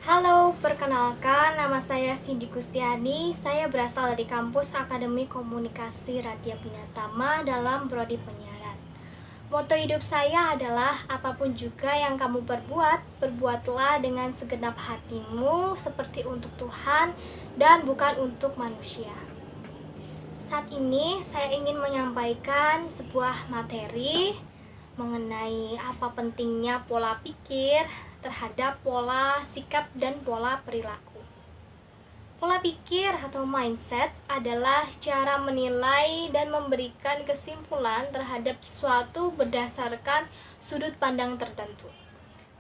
Halo, perkenalkan nama saya Cindy Gustiani. Saya berasal dari kampus Akademi Komunikasi Radya Binatama dalam prodi penyiaran. Moto hidup saya adalah apapun juga yang kamu perbuat, perbuatlah dengan segenap hatimu seperti untuk Tuhan dan bukan untuk manusia. Saat ini saya ingin menyampaikan sebuah materi mengenai apa pentingnya pola pikir terhadap pola sikap dan pola perilaku. Pola pikir atau mindset adalah cara menilai dan memberikan kesimpulan terhadap sesuatu berdasarkan sudut pandang tertentu.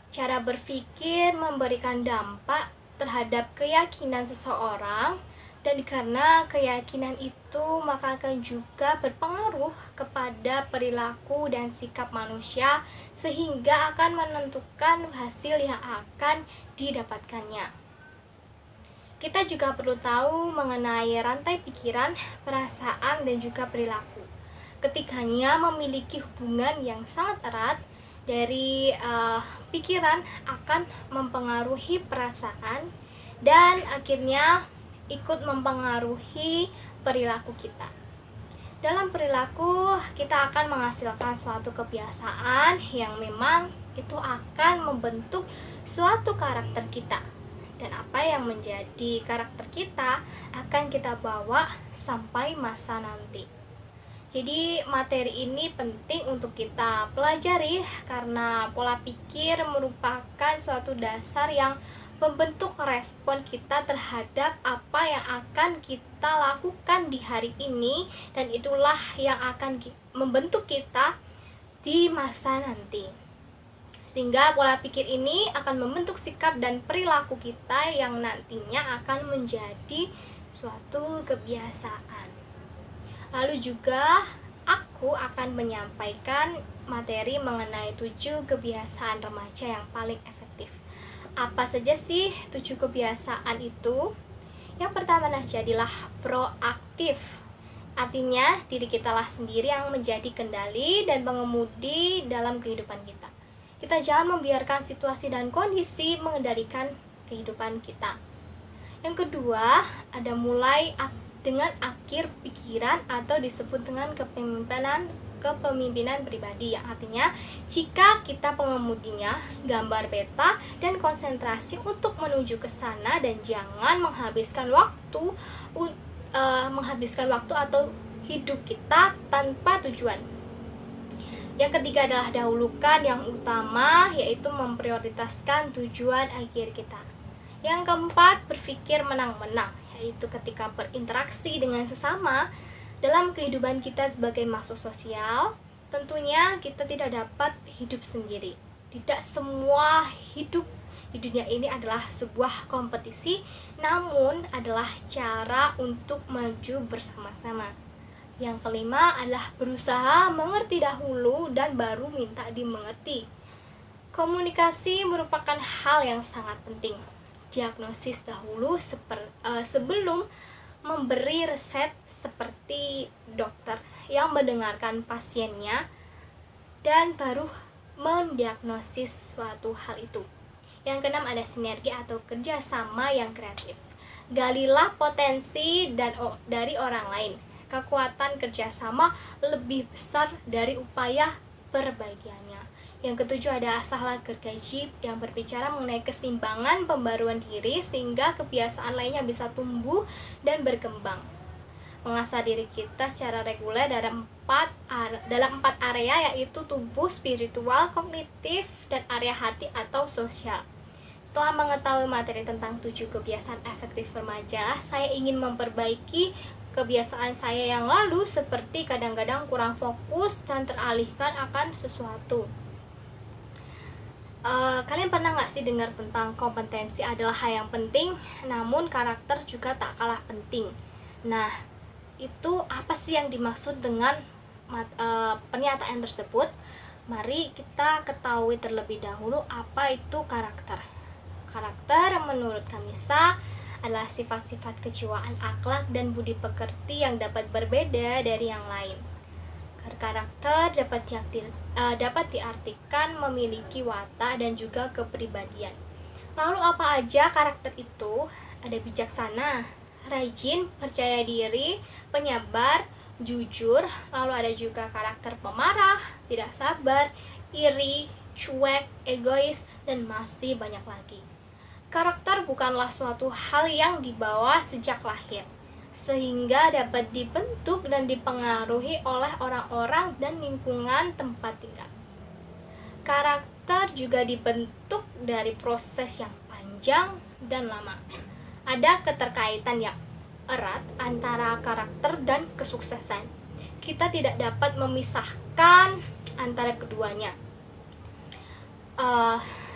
Cara berpikir memberikan dampak terhadap keyakinan seseorang, dan karena keyakinan itu maka akan juga berpengaruh kepada perilaku dan sikap manusia sehingga akan menentukan hasil yang akan didapatkannya. Kita juga perlu tahu mengenai rantai pikiran, perasaan, dan juga perilaku. Ketiganya memiliki hubungan yang sangat erat. Dari pikiran akan mempengaruhi perasaan dan akhirnya ikut mempengaruhi perilaku kita. Dalam perilaku, kita akan menghasilkan suatu kebiasaan yang memang itu akan membentuk suatu karakter kita. Dan apa yang menjadi karakter kita akan kita bawa sampai masa nanti. Jadi materi ini penting untuk kita pelajari karena pola pikir merupakan suatu dasar yang membentuk respon kita terhadap apa yang akan kita lakukan di hari ini, dan itulah yang akan membentuk kita di masa nanti. Sehingga pola pikir ini akan membentuk sikap dan perilaku kita yang nantinya akan menjadi suatu kebiasaan. Lalu juga aku akan menyampaikan materi mengenai 7 kebiasaan remaja yang paling efektif. Apa saja sih 7 kebiasaan itu? Yang pertama, jadilah proaktif. Artinya diri kitalah sendiri yang menjadi kendali dan pengemudi dalam kehidupan kita. Kita jangan membiarkan situasi dan kondisi mengendalikan kehidupan kita. Yang kedua, ada mulai dengan akhir pikiran atau disebut dengan kepemimpinan pribadi, yang artinya jika kita pengemudinya, gambar peta dan konsentrasi untuk menuju ke sana dan jangan menghabiskan waktu atau hidup kita tanpa tujuan. Yang ketiga adalah dahulukan yang utama, yaitu memprioritaskan tujuan akhir kita. Yang keempat, berpikir menang-menang, yaitu ketika berinteraksi dengan sesama dalam kehidupan kita sebagai makhluk sosial, tentunya kita tidak dapat hidup sendiri. Tidak semua hidup di dunia ini adalah sebuah kompetisi, namun adalah cara untuk maju bersama-sama. Yang kelima adalah berusaha mengerti dahulu dan baru minta dimengerti. Komunikasi merupakan hal yang sangat penting. Diagnosis dahulu sebelum memberi resep, seperti dokter yang mendengarkan pasiennya dan baru mendiagnosis suatu hal itu. Yang keenam ada sinergi atau kerjasama yang kreatif. Galilah potensi dari orang lain. Kekuatan kerjasama lebih besar dari upaya perbaikannya. Yang ketujuh ada asalah gergaji yang berbicara mengenai keseimbangan pembaruan diri sehingga kebiasaan lainnya bisa tumbuh dan berkembang. Mengasah diri kita secara reguler dalam empat area, yaitu tubuh, spiritual, kognitif, dan area hati atau sosial. Setelah mengetahui materi tentang 7 kebiasaan efektif remaja, saya ingin memperbaiki kebiasaan saya yang lalu, seperti kadang-kadang kurang fokus dan teralihkan akan sesuatu. Kalian pernah gak sih dengar tentang kompetensi adalah hal yang penting, namun karakter juga tak kalah penting. Nah, itu apa sih yang dimaksud dengan pernyataan tersebut? Mari kita ketahui terlebih dahulu apa itu karakter. Karakter menurut Kamisa adalah sifat-sifat kejiwaan, akhlak, dan budi pekerti yang dapat berbeda dari yang lain. Karakter dapat diartikan memiliki watak dan juga kepribadian. Lalu apa aja karakter itu? Ada bijaksana, rajin, percaya diri, penyabar, jujur. Lalu ada juga karakter pemarah, tidak sabar, iri, cuek, egois, dan masih banyak lagi. Karakter bukanlah suatu hal yang dibawa sejak lahir, sehingga dapat dibentuk dan dipengaruhi oleh orang-orang dan lingkungan tempat tinggal. Karakter juga dibentuk dari proses yang panjang dan lama. Ada keterkaitan yang erat antara karakter dan kesuksesan. Kita tidak dapat memisahkan antara keduanya.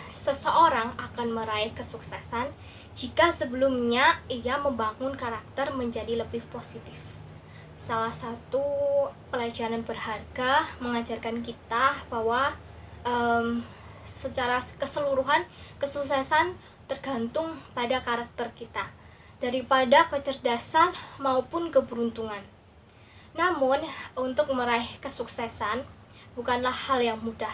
Seseorang akan meraih kesuksesan jika sebelumnya ia membangun karakter menjadi lebih positif. Salah satu pelajaran berharga mengajarkan kita bahwa secara keseluruhan kesuksesan tergantung pada karakter kita, daripada kecerdasan maupun keberuntungan. Namun, untuk meraih kesuksesan bukanlah hal yang mudah.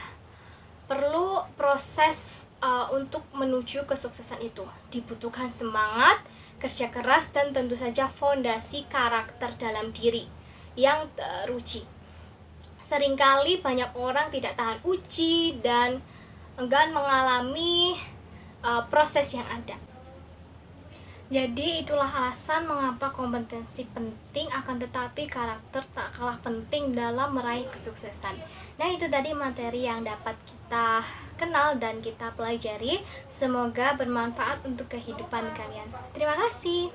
Perlu proses untuk menuju kesuksesan itu. Dibutuhkan semangat, kerja keras, dan tentu saja fondasi karakter dalam diri yang teruji. Seringkali banyak orang tidak tahan uji dan enggan mengalami proses yang ada. Jadi itulah alasan mengapa kompetensi penting, akan tetapi karakter tak kalah penting dalam meraih kesuksesan. Nah, itu tadi materi yang dapat kita kenal dan kita pelajari. Semoga bermanfaat untuk kehidupan kalian. Terima kasih.